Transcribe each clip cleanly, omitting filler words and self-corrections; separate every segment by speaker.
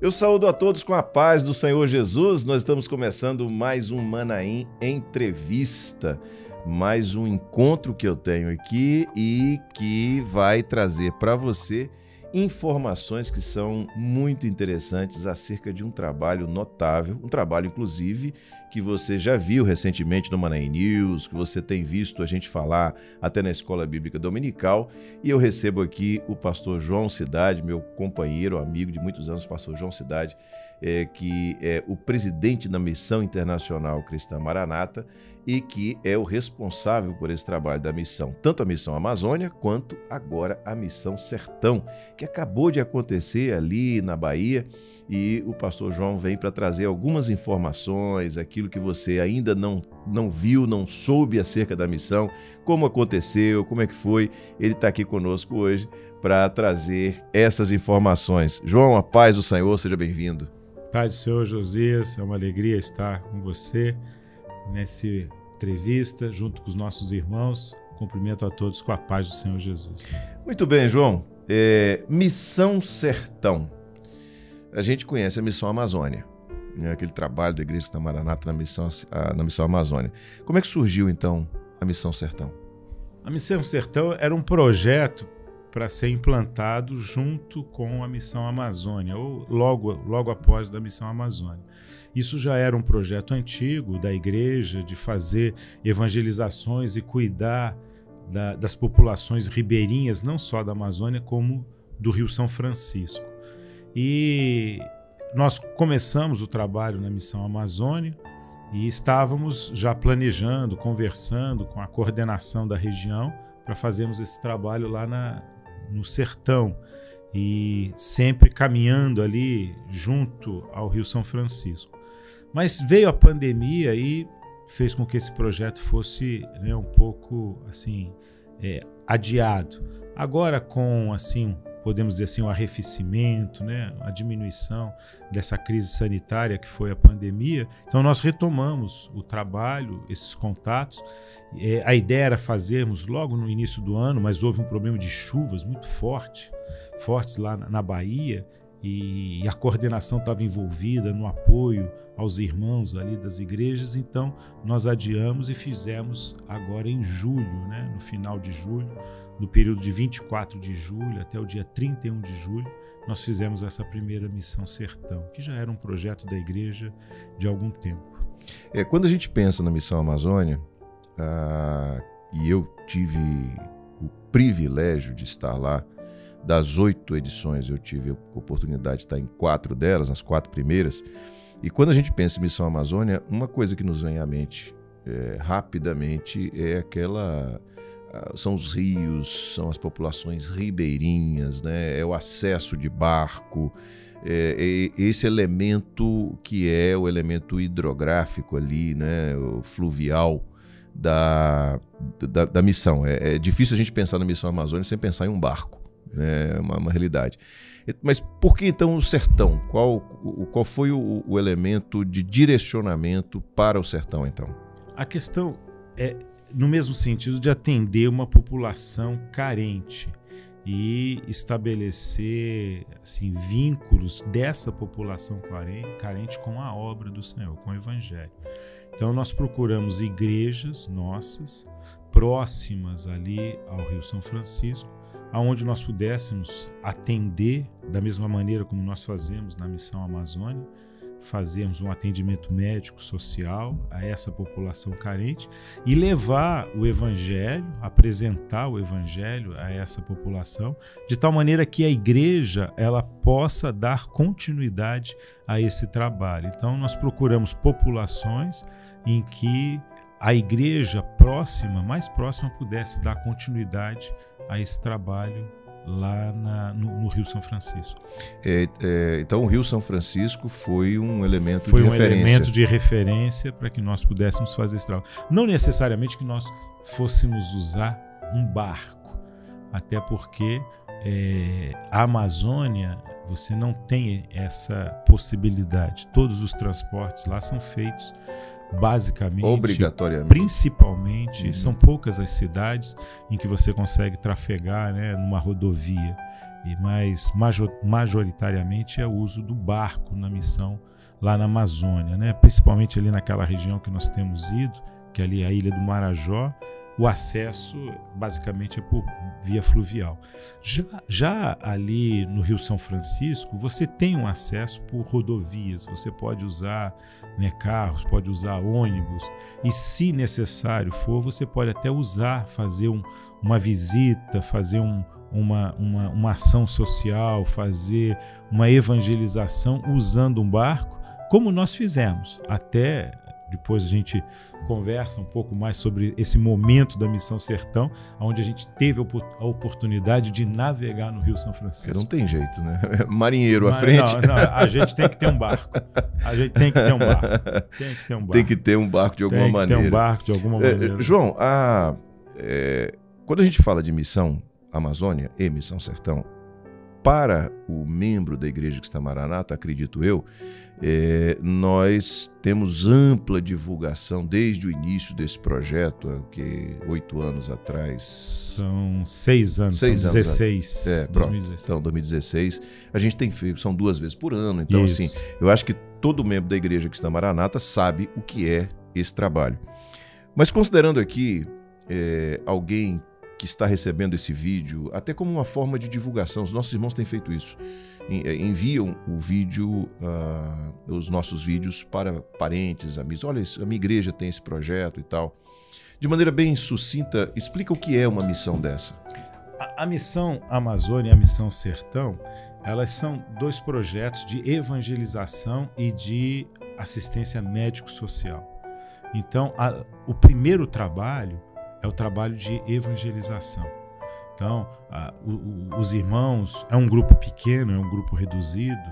Speaker 1: Eu saúdo a todos com a paz do Senhor Jesus. Nós estamos começando mais um Manaim Entrevista, mais um encontro que eu tenho aqui e que vai trazer para você informações que são muito interessantes acerca de um trabalho notável, um trabalho inclusive que você já viu recentemente no Manaim News, que você tem visto a gente falar até na Escola Bíblica Dominical, e eu recebo aqui o pastor João Cidade, meu companheiro, amigo de muitos anos, pastor João Cidade, que é o presidente da Missão Internacional Cristã Maranata e que é o responsável por esse trabalho da missão, tanto a Missão Amazônia quanto agora a Missão Sertão, que acabou de acontecer ali na Bahia, e o pastor João vem para trazer algumas informações, aquilo que você ainda não viu, não soube acerca da missão, como aconteceu, como é que foi. Ele está aqui conosco hoje para trazer essas informações. João, a paz do Senhor, seja bem-vindo.
Speaker 2: Paz do Senhor, Josias, é uma alegria estar com você nessa entrevista, junto com os nossos irmãos. Cumprimento a todos com a paz do Senhor Jesus.
Speaker 1: Muito bem, João. Missão Sertão. A gente conhece a Missão Amazônia, né? Aquele trabalho da Igreja da Maranata na Missão Amazônia. Como é que surgiu, então, a Missão Sertão?
Speaker 2: A Missão Sertão era um projeto para ser implantado junto com a Missão Amazônia, ou logo após da Missão Amazônia. Isso já era um projeto antigo da igreja de fazer evangelizações e cuidar das populações ribeirinhas, não só da Amazônia, como do Rio São Francisco. E nós começamos o trabalho na Missão Amazônia e estávamos já planejando, conversando com a coordenação da região para fazermos esse trabalho lá no sertão e sempre caminhando ali junto ao Rio São Francisco. Mas veio a pandemia e fez com que esse projeto fosse, né, um pouco assim, adiado. Agora com assim, podemos dizer assim, o arrefecimento, né, a diminuição dessa crise sanitária que foi a pandemia, então nós retomamos o trabalho, esses contatos. A ideia era fazermos logo no início do ano, mas houve um problema de chuvas muito fortes lá na Bahia, e a coordenação estava envolvida no apoio aos irmãos ali das igrejas, então nós adiamos e fizemos agora em julho, né, no final de julho, no período de 24 de julho até o dia 31 de julho, nós fizemos essa primeira Missão Sertão, que já era um projeto da igreja de algum tempo.
Speaker 1: Quando a gente pensa na Missão Amazônia, e eu tive o privilégio de estar lá, das 8 edições eu tive a oportunidade de estar em 4 delas, nas 4 primeiras, e quando a gente pensa em Missão Amazônia, uma coisa que nos vem à mente rapidamente são os rios, são as populações ribeirinhas, né? É o acesso de barco, esse elemento que é o elemento hidrográfico ali, né? O fluvial da missão. É difícil a gente pensar na Missão Amazônia sem pensar em um barco, né? É uma realidade. Mas por que então o sertão? Qual foi o elemento de direcionamento para o sertão então?
Speaker 2: A questão é no mesmo sentido de atender uma população carente e estabelecer assim, vínculos dessa população carente com a obra do Senhor, com o Evangelho. Então nós procuramos igrejas nossas, próximas ali ao Rio São Francisco, aonde nós pudéssemos atender da mesma maneira como nós fazemos na Missão Amazônia, fazermos um atendimento médico, social a essa população carente e levar o Evangelho, apresentar o Evangelho a essa população, de tal maneira que a igreja ela possa dar continuidade a esse trabalho. Então nós procuramos populações em que a igreja mais próxima pudesse dar continuidade a esse trabalho lá no Rio São Francisco.
Speaker 1: Então o Rio São Francisco foi um elemento de referência.
Speaker 2: Foi um elemento de referência para que nós pudéssemos fazer esse trabalho. Não necessariamente que nós fôssemos usar um barco, até porque a Amazônia você não tem essa possibilidade. Todos os transportes lá são feitos basicamente,
Speaker 1: obrigatoriamente,
Speaker 2: principalmente, são poucas as cidades em que você consegue trafegar, né, numa rodovia. mas majoritariamente é o uso do barco na missão lá na Amazônia, né? Principalmente ali naquela região que nós temos ido, que é ali a Ilha do Marajó. O acesso basicamente é por via fluvial. Já ali no Rio São Francisco, você tem um acesso por rodovias, você pode usar, né, carros, pode usar ônibus, e se necessário for, você pode até fazer uma visita, fazer uma ação social, fazer uma evangelização usando um barco, como nós fizemos. Até depois a gente conversa um pouco mais sobre esse momento da Missão Sertão, onde a gente teve a oportunidade de navegar no Rio São Francisco.
Speaker 1: Não tem jeito, né? Marinheiro à frente.
Speaker 2: Não, a gente tem que ter um barco. A gente tem que ter um barco.
Speaker 1: Tem que ter um barco de alguma maneira.
Speaker 2: Tem que ter um barco de alguma maneira.
Speaker 1: João, quando a gente fala de Missão Amazônia e Missão Sertão, para o membro da Igreja Cristã Maranata, acredito eu, nós temos ampla divulgação desde o início desse projeto, 8 anos atrás.
Speaker 2: São 6 anos, 16.
Speaker 1: 2016. Então, 2016. A gente tem feito, são 2 vezes por ano. Então, isso. Assim, eu acho que todo membro da Igreja Cristã Maranata sabe o que é esse trabalho. Mas considerando aqui alguém que está recebendo esse vídeo, até como uma forma de divulgação, os nossos irmãos têm feito isso. Enviam o vídeo, os nossos vídeos para parentes, amigos. Olha, a minha igreja tem esse projeto e tal. De maneira bem sucinta, explica o que é uma missão dessa.
Speaker 2: A Missão Amazônia e a Missão Sertão, elas são 2 projetos de evangelização e de assistência médico-social. Então, o primeiro trabalho é o trabalho de evangelização. Então, os irmãos, é um grupo pequeno, é um grupo reduzido,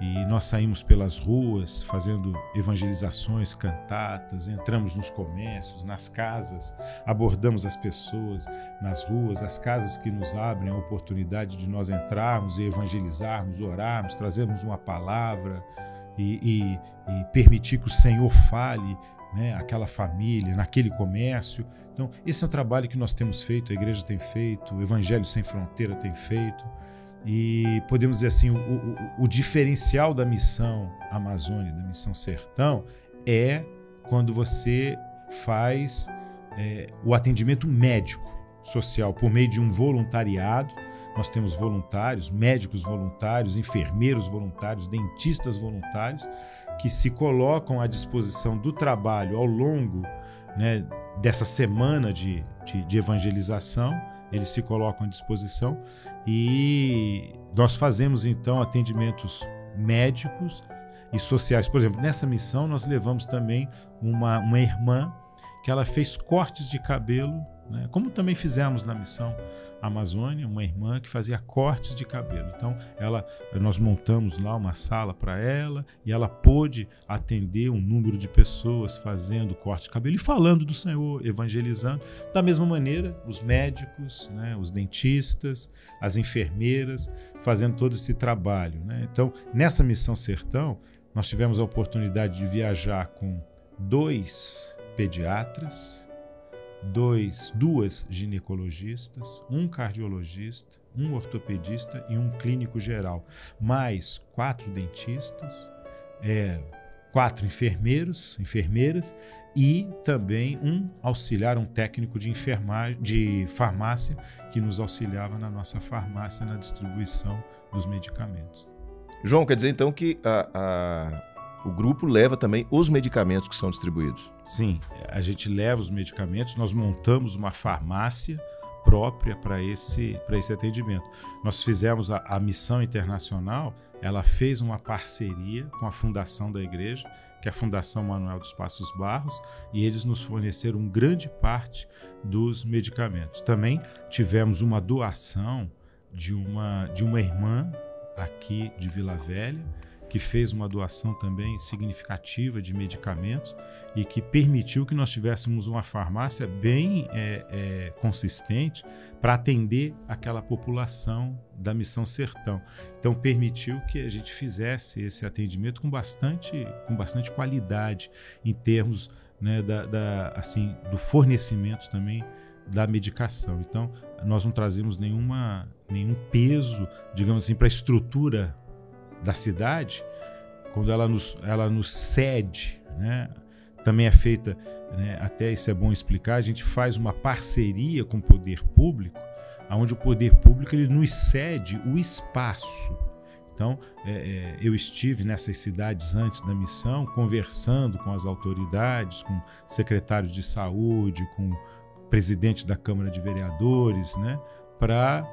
Speaker 2: e nós saímos pelas ruas fazendo evangelizações, cantatas, entramos nos comércios, nas casas, abordamos as pessoas nas ruas, as casas que nos abrem a oportunidade de nós entrarmos e evangelizarmos, orarmos, trazermos uma palavra e permitir que o Senhor fale, né, aquela família, naquele comércio. Então, esse é um trabalho que nós temos feito, a igreja tem feito, o Evangelho Sem Fronteira tem feito, e podemos dizer assim, o diferencial da Missão Amazônia, da Missão Sertão, é quando você faz o atendimento médico social por meio de um voluntariado. Nós temos voluntários, médicos voluntários, enfermeiros voluntários, dentistas voluntários, que se colocam à disposição do trabalho ao longo, né, dessa semana de evangelização. Eles se colocam à disposição e nós fazemos então atendimentos médicos e sociais. Por exemplo, nessa missão nós levamos também uma irmã que ela fez cortes de cabelo, né, como também fizemos na Missão Amazônia, uma irmã que fazia cortes de cabelo. Então, nós montamos lá uma sala para ela e ela pôde atender um número de pessoas fazendo corte de cabelo e falando do Senhor, evangelizando. Da mesma maneira, os médicos, né, os dentistas, as enfermeiras, fazendo todo esse trabalho, né? Então, nessa Missão Sertão, nós tivemos a oportunidade de viajar com 2 pediatras, 2 ginecologistas, 1 cardiologista, 1 ortopedista e 1 clínico geral, mais 4 dentistas, 4 enfermeiras e também um auxiliar, um técnico de farmácia que nos auxiliava na nossa farmácia na distribuição dos medicamentos.
Speaker 1: João, quer dizer então que o grupo leva também os medicamentos que são distribuídos?
Speaker 2: Sim, a gente leva os medicamentos, nós montamos uma farmácia própria para esse atendimento. Nós fizemos a Missão Internacional, ela fez uma parceria com a fundação da igreja, que é a Fundação Manuel dos Passos Barros, e eles nos forneceram grande parte dos medicamentos. Também tivemos uma doação de uma irmã aqui de Vila Velha, que fez uma doação também significativa de medicamentos e que permitiu que nós tivéssemos uma farmácia bem consistente para atender aquela população da Missão Sertão. Então, permitiu que a gente fizesse esse atendimento com bastante qualidade em termos, né, assim, do fornecimento também da medicação. Então, nós não trazemos nenhum peso, digamos assim, para a estrutura da cidade, quando ela nos cede, né? Também é feita, né, até isso é bom explicar, a gente faz uma parceria com o poder público, onde o poder público ele nos cede o espaço. Então, eu estive nessas cidades antes da missão, conversando com as autoridades, com secretários de saúde, com o presidente da Câmara de Vereadores, né, para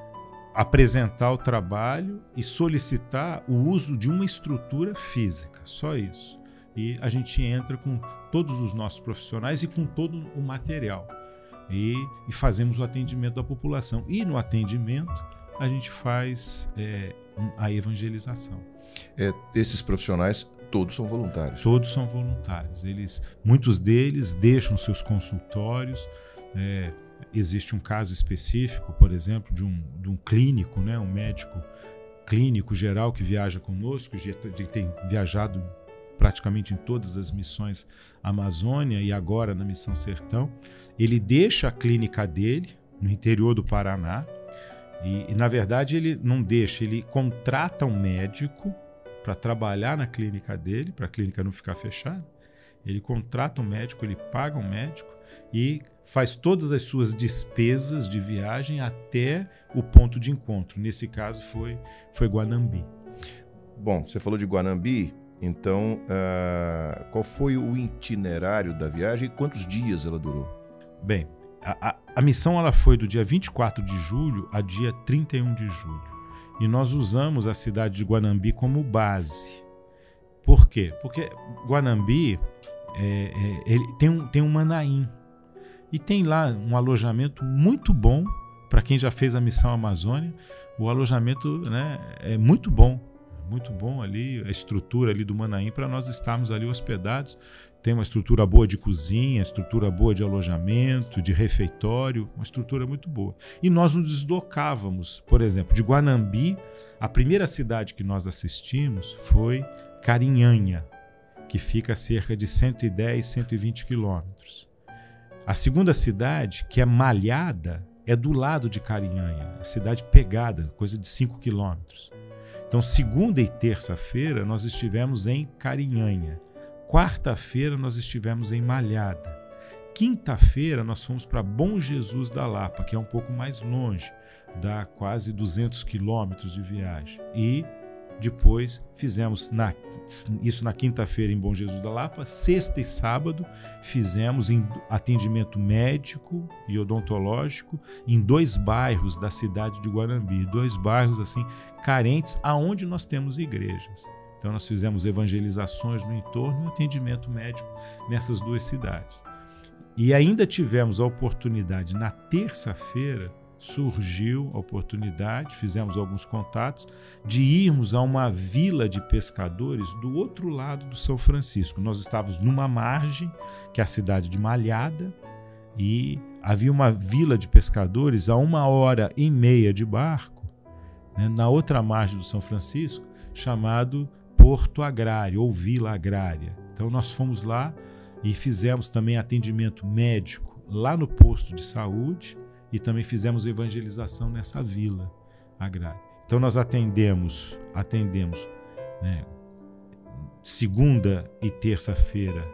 Speaker 2: apresentar o trabalho e solicitar o uso de uma estrutura física, só isso. E a gente entra com todos os nossos profissionais e com todo o material. E fazemos o atendimento da população. E no atendimento a gente faz a evangelização.
Speaker 1: Esses profissionais todos são voluntários?
Speaker 2: Todos são voluntários. Muitos deles deixam seus consultórios. Existe um caso específico, por exemplo, de um clínico, né, um médico clínico geral que viaja conosco, que tem viajado praticamente em todas as missões Amazônia e agora na Missão Sertão. Ele deixa a clínica dele no interior do Paraná e na verdade ele não deixa, ele contrata um médico para trabalhar na clínica dele, para a clínica não ficar fechada. Ele contrata um médico, ele paga um médico e faz todas as suas despesas de viagem até o ponto de encontro. Nesse caso foi Guanambi.
Speaker 1: Bom, você falou de Guanambi. Então, qual foi o itinerário da viagem e quantos dias ela durou?
Speaker 2: Bem, a missão ela foi do dia 24 de julho a dia 31 de julho. E nós usamos a cidade de Guanambi como base. Por quê? Porque Guanambi ele tem um Manaim. E tem lá um alojamento muito bom para quem já fez a missão Amazônia. O alojamento, né, é muito bom. Muito bom ali, a estrutura ali do Manaim para nós estarmos ali hospedados. Tem uma estrutura boa de cozinha, estrutura boa de alojamento, de refeitório, uma estrutura muito boa. E nós nos deslocávamos, por exemplo, de Guanambi, a primeira cidade que nós assistimos foi Carinhanha, que fica a cerca de 110, 120 quilômetros. A segunda cidade, que é Malhada, é do lado de Carinhanha, a cidade pegada, coisa de 5 quilômetros. Então, segunda e terça-feira, nós estivemos em Carinhanha. Quarta-feira, nós estivemos em Malhada. Quinta-feira, nós fomos para Bom Jesus da Lapa, que é um pouco mais longe, dá quase 200 quilômetros de viagem. E depois fizemos isso na quinta-feira em Bom Jesus da Lapa. Sexta e sábado fizemos atendimento médico e odontológico em 2 bairros da cidade de Guanambi, 2 bairros assim carentes aonde nós temos igrejas. Então nós fizemos evangelizações no entorno e atendimento médico nessas 2 cidades. E ainda tivemos a oportunidade na terça-feira, surgiu a oportunidade, fizemos alguns contatos, de irmos a uma vila de pescadores do outro lado do São Francisco. Nós estávamos numa margem, que é a cidade de Malhada, e havia uma vila de pescadores a 1h30 de barco, né, na outra margem do São Francisco, chamado Porto Agrário ou Vila Agrária. Então nós fomos lá e fizemos também atendimento médico lá no posto de saúde, e também fizemos evangelização nessa vila agrária. Então nós atendemos, né, segunda e terça-feira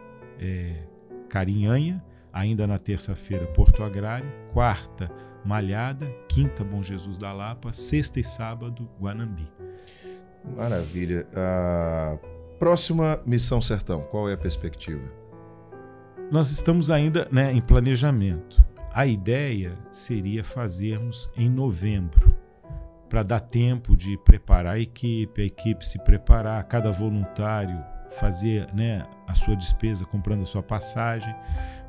Speaker 2: Carinhanha, ainda na terça-feira Porto Agrário, quarta Malhada, quinta Bom Jesus da Lapa, sexta e sábado Guanambi.
Speaker 1: Maravilha. A próxima Missão Sertão, qual é a perspectiva?
Speaker 2: Nós estamos ainda, né, em planejamento. A ideia seria fazermos em novembro, para dar tempo de preparar a equipe se preparar, cada voluntário fazer, né, a sua despesa comprando a sua passagem,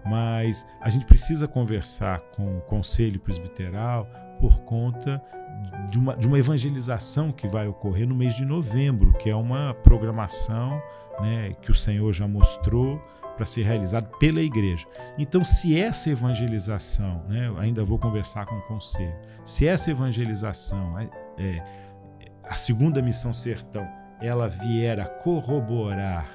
Speaker 2: mas a gente precisa conversar com o Conselho Presbiteral por conta de uma evangelização que vai ocorrer no mês de novembro, que é uma programação, né, que o Senhor já mostrou para ser realizado pela igreja. Então, se essa evangelização, né, eu ainda vou conversar com o conselho, se essa evangelização, a segunda Missão Sertão, ela vier a corroborar,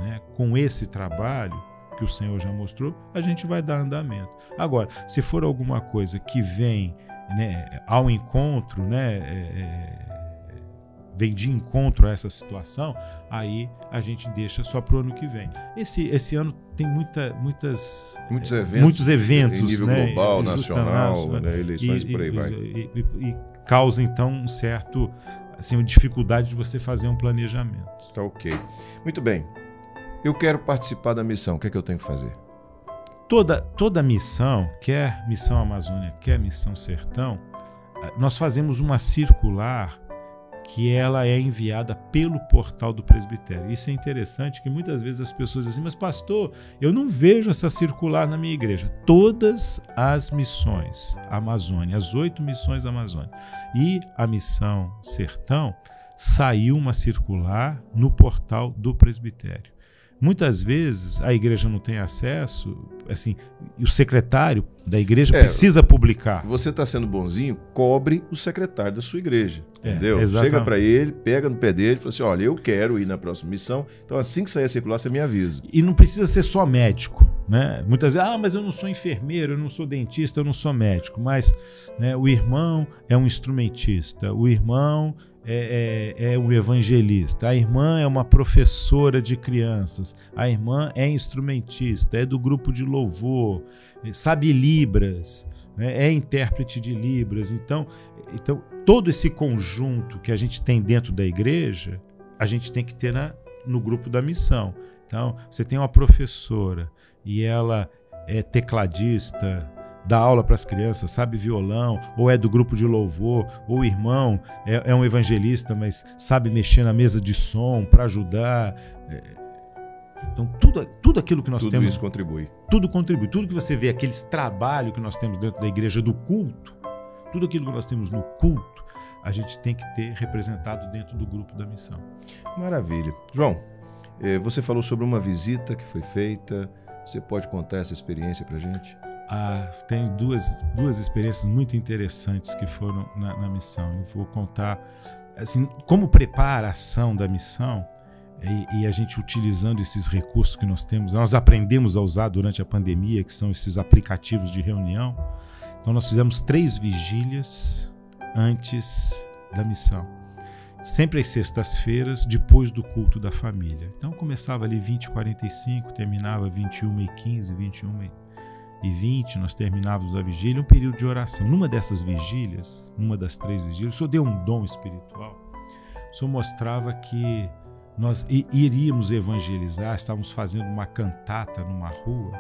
Speaker 2: né, com esse trabalho, que o Senhor já mostrou, a gente vai dar andamento. Agora, se for alguma coisa que vem, né, ao encontro, né, vem de encontro a essa situação, aí a gente deixa só para o ano que vem. Esse ano tem muitos eventos
Speaker 1: em nível,
Speaker 2: né,
Speaker 1: global, nacional, né, eleições por aí vai.
Speaker 2: E causa, então, um certo, assim, uma dificuldade de você fazer um planejamento.
Speaker 1: Tá ok. Muito bem. Eu quero participar da missão. O que é que eu tenho que fazer?
Speaker 2: Toda missão, quer Missão Amazônia, quer Missão Sertão, nós fazemos uma circular que ela é enviada pelo portal do presbitério. Isso é interessante, que muitas vezes as pessoas dizem assim, mas pastor, eu não vejo essa circular na minha igreja. Todas as missões Amazônia, as 8 missões Amazônia e a Missão Sertão, saiu uma circular no portal do presbitério. Muitas vezes a igreja não tem acesso, assim, e o secretário da igreja precisa publicar.
Speaker 1: Você está sendo bonzinho, cobre o secretário da sua igreja, entendeu?
Speaker 2: Exatamente.
Speaker 1: Chega para ele, pega no pé dele e fala assim, olha, eu quero ir na próxima missão, então assim que sair a circular, você me avisa.
Speaker 2: E não precisa ser só médico, né? Muitas vezes, mas eu não sou enfermeiro, eu não sou dentista, eu não sou médico, mas, né, o irmão é um instrumentista, o irmão é um evangelista, a irmã é uma professora de crianças, a irmã é instrumentista, é do grupo de louvor, sabe Libras, né, é intérprete de Libras. Então, todo esse conjunto que a gente tem dentro da igreja, a gente tem que ter no grupo da missão. Então, você tem uma professora e ela é tecladista, dá aula para as crianças, sabe violão, ou é do grupo de louvor, ou o irmão é um evangelista, mas sabe mexer na mesa de som para ajudar. Então, tudo aquilo que nós temos...
Speaker 1: Tudo isso contribui.
Speaker 2: Tudo contribui. Tudo que você vê, aqueles trabalhos que nós temos dentro da igreja do culto, tudo aquilo que nós temos no culto, a gente tem que ter representado dentro do grupo da missão.
Speaker 1: Maravilha. João, você falou sobre uma visita que foi feita. Você pode contar essa experiência para a gente?
Speaker 2: Tem duas experiências muito interessantes que foram na missão. Eu vou contar assim, como preparação da missão e a gente utilizando esses recursos que nós temos. Nós aprendemos a usar durante a pandemia, que são esses aplicativos de reunião. Então nós fizemos 3 vigílias antes da missão. Sempre às sextas-feiras, depois do culto da família. Então começava ali 20h45, terminava 21h15, 21h20, nós terminávamos a vigília, um período de oração. Numa dessas vigílias, numa das 3 vigílias, o Senhor deu um dom espiritual. O Senhor mostrava que nós iríamos evangelizar, estávamos fazendo uma cantata numa rua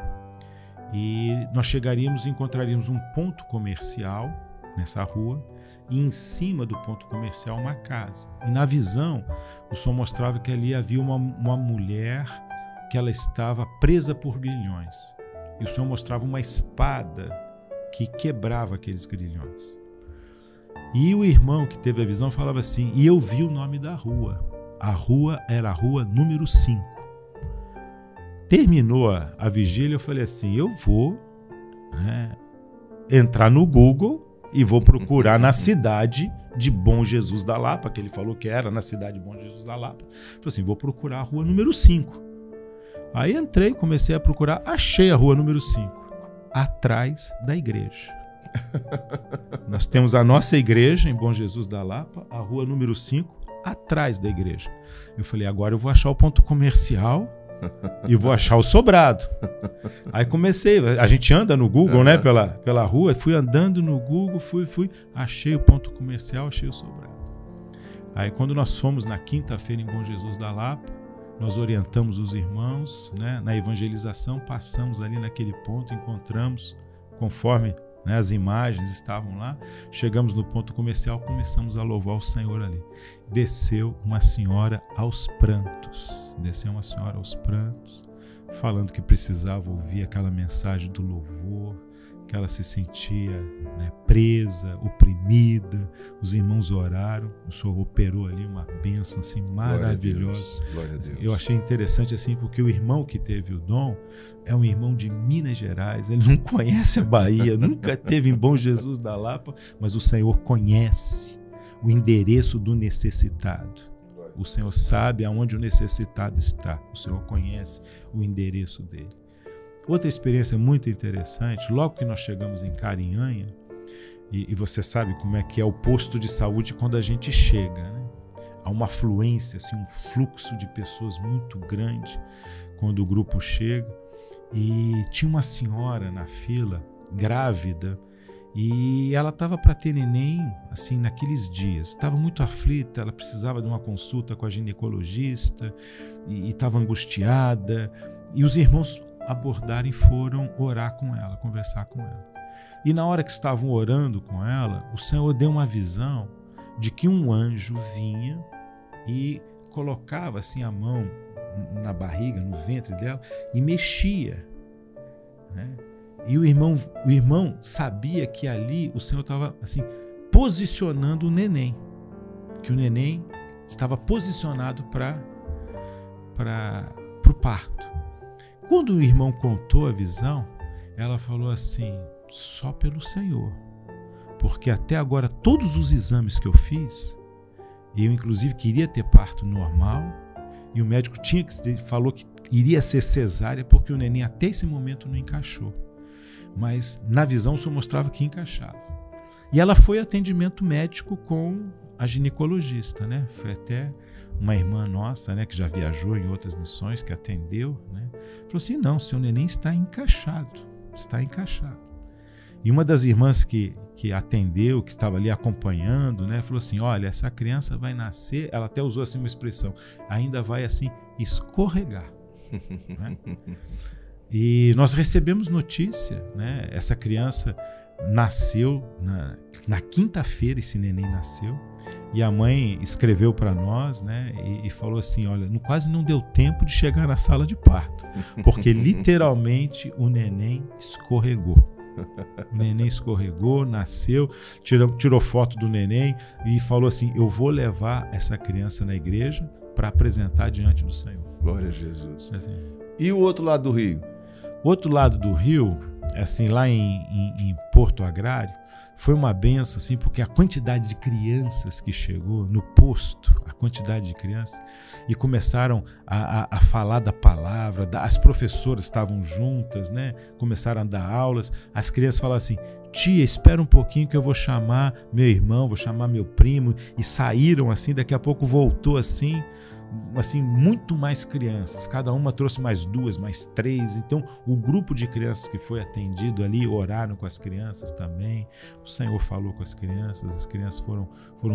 Speaker 2: e nós chegaríamos e encontraríamos um ponto comercial nessa rua e em cima do ponto comercial uma casa. E na visão, o Senhor mostrava que ali havia uma mulher que ela estava presa por grilhões. E o Senhor mostrava uma espada que quebrava aqueles grilhões. E o irmão que teve a visão falava assim, e eu vi o nome da rua. A rua era a rua número 5. Terminou a vigília, eu falei assim, eu vou entrar no Google e vou procurar na cidade de Bom Jesus da Lapa, que ele falou que era na cidade de Bom Jesus da Lapa. Eu falei assim, vou procurar a rua número 5. Aí entrei, comecei a procurar, achei a rua número 5, atrás da igreja. Nós temos a nossa igreja em Bom Jesus da Lapa, a rua número 5, atrás da igreja. Eu falei, agora eu vou achar o ponto comercial e vou achar o sobrado. Aí comecei, a gente anda no Google, né, pela rua, fui andando no Google, fui, achei o ponto comercial, achei o sobrado. Aí quando nós fomos na quinta-feira em Bom Jesus da Lapa, nós orientamos os irmãos, né, na evangelização, passamos ali naquele ponto, encontramos, conforme, né, as imagens estavam lá, chegamos no ponto comercial, começamos a louvar o Senhor ali. Desceu uma senhora aos prantos, falando que precisava ouvir aquela mensagem do louvor, que ela se sentia, né, presa, oprimida. Os irmãos oraram, o Senhor operou ali uma bênção assim, maravilhosa.
Speaker 1: Glória a Deus.
Speaker 2: Eu achei interessante assim, porque o irmão que teve o dom é um irmão de Minas Gerais, ele não conhece a Bahia, nunca esteve em Bom Jesus da Lapa, mas o Senhor conhece o endereço do necessitado. O Senhor sabe aonde o necessitado está, o Senhor conhece o endereço dele. Outra experiência muito interessante, logo que nós chegamos em Carinhanha, e você sabe como é que é o posto de saúde quando a gente chega, né? Há uma afluência, assim, um fluxo de pessoas muito grande quando o grupo chega. E tinha uma senhora na fila, grávida, e ela estava para ter neném, assim, naqueles dias. Estava muito aflita, ela precisava de uma consulta com a ginecologista e estava angustiada. E os irmãos abordaram e foram orar com ela, conversar com ela. E na hora que estavam orando com ela, o Senhor deu uma visão de que um anjo vinha e colocava assim a mão na barriga, no ventre dela e mexia, né? E o irmão sabia que ali o Senhor estava assim posicionando o neném, que o neném estava posicionado para o parto. Quando o irmão contou a visão, ela falou assim: só pelo Senhor, porque até agora todos os exames que eu fiz, eu inclusive queria ter parto normal, e o médico falou que iria ser cesárea porque o neném até esse momento não encaixou. Mas na visão o Senhor mostrava que encaixava. E ela foi atendimento médico com a ginecologista, né? Foi até uma irmã nossa, né, que já viajou em outras missões, que atendeu, né? Falou assim: não, seu neném está encaixado, está encaixado. E uma das irmãs que atendeu, que estava ali acompanhando, né, falou assim: olha, essa criança vai nascer, ela até usou assim uma expressão, ainda vai assim escorregar. Né? E nós recebemos notícia, né? Essa criança nasceu na quinta-feira, esse neném nasceu, e a mãe escreveu para nós, né? E falou assim: olha, quase não deu tempo de chegar na sala de parto, porque literalmente o neném escorregou. O neném escorregou, nasceu, tirou foto do neném e falou assim: eu vou levar essa criança na igreja para apresentar diante do Senhor.
Speaker 1: Glória a Jesus.
Speaker 2: Assim.
Speaker 1: E o outro lado do rio?
Speaker 2: O outro lado do rio, assim, lá em Porto Agrário, foi uma benção, assim, porque a quantidade de crianças que chegou no posto, a quantidade de crianças, e começaram a falar da palavra, as professoras estavam juntas, né? Começaram a dar aulas, as crianças falaram assim: tia, espera um pouquinho que eu vou chamar meu irmão, vou chamar meu primo, e saíram assim, daqui a pouco voltou assim, muito mais crianças, cada uma trouxe mais 2, mais 3, então o grupo de crianças que foi atendido ali, oraram com as crianças também, o Senhor falou com as crianças foram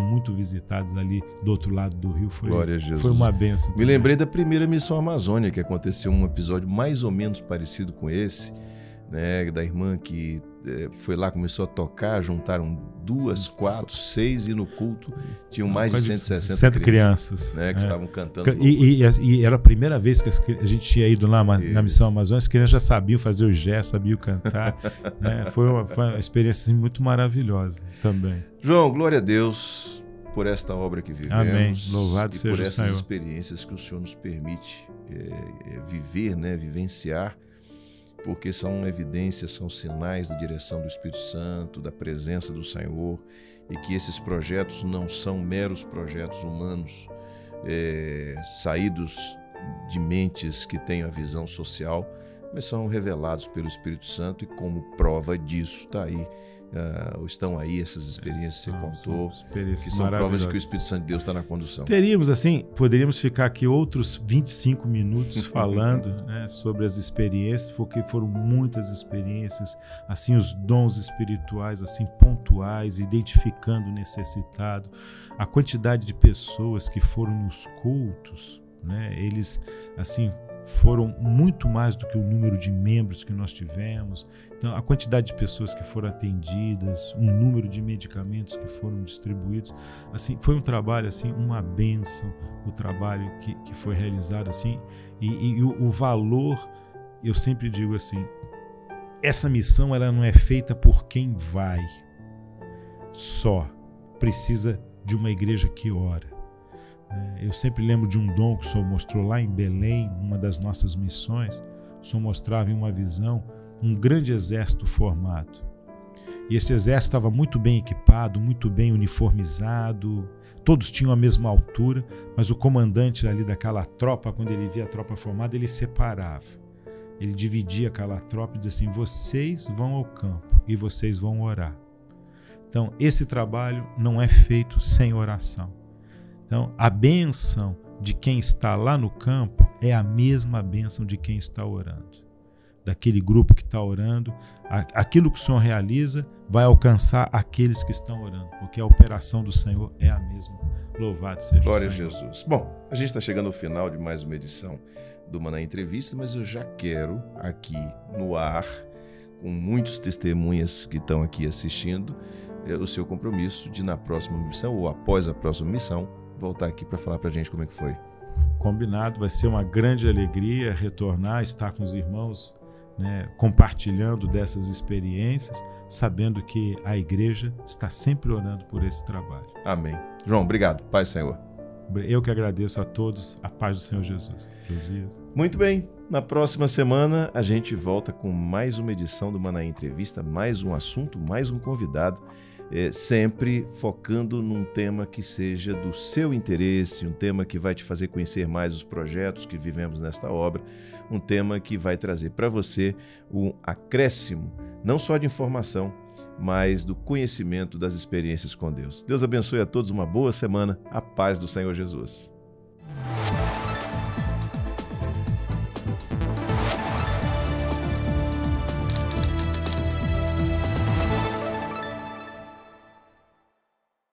Speaker 2: muito visitadas ali do outro lado do rio,
Speaker 1: Glória a Jesus.
Speaker 2: Foi uma bênção.
Speaker 1: Me lembrei da primeira missão Amazônia, que aconteceu um episódio mais ou menos parecido com esse, né, da irmã que foi lá, começou a tocar, juntaram 2, 4, 6 e no culto tinham mais de 160 crianças, né, que estavam cantando.
Speaker 2: E era a primeira vez que a gente tinha ido lá na Missão Amazônia, as crianças já sabiam fazer o gesto, sabiam cantar. Né? Foi uma experiência assim, muito maravilhosa também.
Speaker 1: João, glória a Deus por esta obra que vivemos.
Speaker 2: Amém. Louvado seja o Senhor.
Speaker 1: E por essas experiências que o Senhor nos permite viver, né, vivenciar, porque são evidências, são sinais da direção do Espírito Santo, da presença do Senhor, e que esses projetos não são meros projetos humanos, saídos de mentes que têm a visão social, mas são revelados pelo Espírito Santo, e como prova disso estão aí essas experiências que você contou, que são provas de que o Espírito Santo de Deus está na condução.
Speaker 2: Poderíamos ficar aqui outros 25 minutos falando, né, sobre as experiências, porque foram muitas experiências, assim, os dons espirituais, assim, pontuais, identificando o necessitado, a quantidade de pessoas que foram nos cultos, né, eles, assim, foram muito mais do que o número de membros que nós tivemos. Então, a quantidade de pessoas que foram atendidas, um número de medicamentos que foram distribuídos, assim, foi um trabalho, assim, uma bênção, o trabalho que foi realizado, assim, e o valor, eu sempre digo assim, essa missão, ela não é feita por quem vai, só precisa de uma igreja que ora. Eu sempre lembro de um dom que o Senhor mostrou lá em Belém, numa das nossas missões. O Senhor mostrava em uma visão um grande exército formado. E esse exército estava muito bem equipado, muito bem uniformizado, todos tinham a mesma altura, mas o comandante ali daquela tropa, quando ele via a tropa formada, ele separava. ele dividia aquela tropa e dizia assim: vocês vão ao campo e vocês vão orar. Então, esse trabalho não é feito sem oração. Então, a bênção de quem está lá no campo é a mesma bênção de quem está orando. Daquele grupo que está orando, aquilo que o Senhor realiza vai alcançar aqueles que estão orando, porque a operação do Senhor é a mesma. Louvado seja o Senhor.
Speaker 1: Glória a Jesus. Bom, a gente está chegando ao final de mais uma edição do Maná Entrevista, mas eu já quero aqui no ar, com muitos testemunhas que estão aqui assistindo, o seu compromisso de na próxima missão ou após a próxima missão voltar aqui para falar para a gente como é que foi.
Speaker 2: Combinado, vai ser uma grande alegria retornar, estar com os irmãos, né, compartilhando dessas experiências, sabendo que a igreja está sempre orando por esse trabalho.
Speaker 1: Amém. João, obrigado. Paz, Senhor.
Speaker 2: Eu que agradeço a todos, a paz do Senhor Jesus. Josias.
Speaker 1: Muito bem, na próxima semana a gente volta com mais uma edição do Maná Entrevista, mais um assunto, mais um convidado, sempre focando num tema que seja do seu interesse, um tema que vai te fazer conhecer mais os projetos que vivemos nesta obra, um tema que vai trazer para você um acréscimo, não só de informação, mas do conhecimento das experiências com Deus. Deus abençoe a todos, uma boa semana, a paz do Senhor Jesus.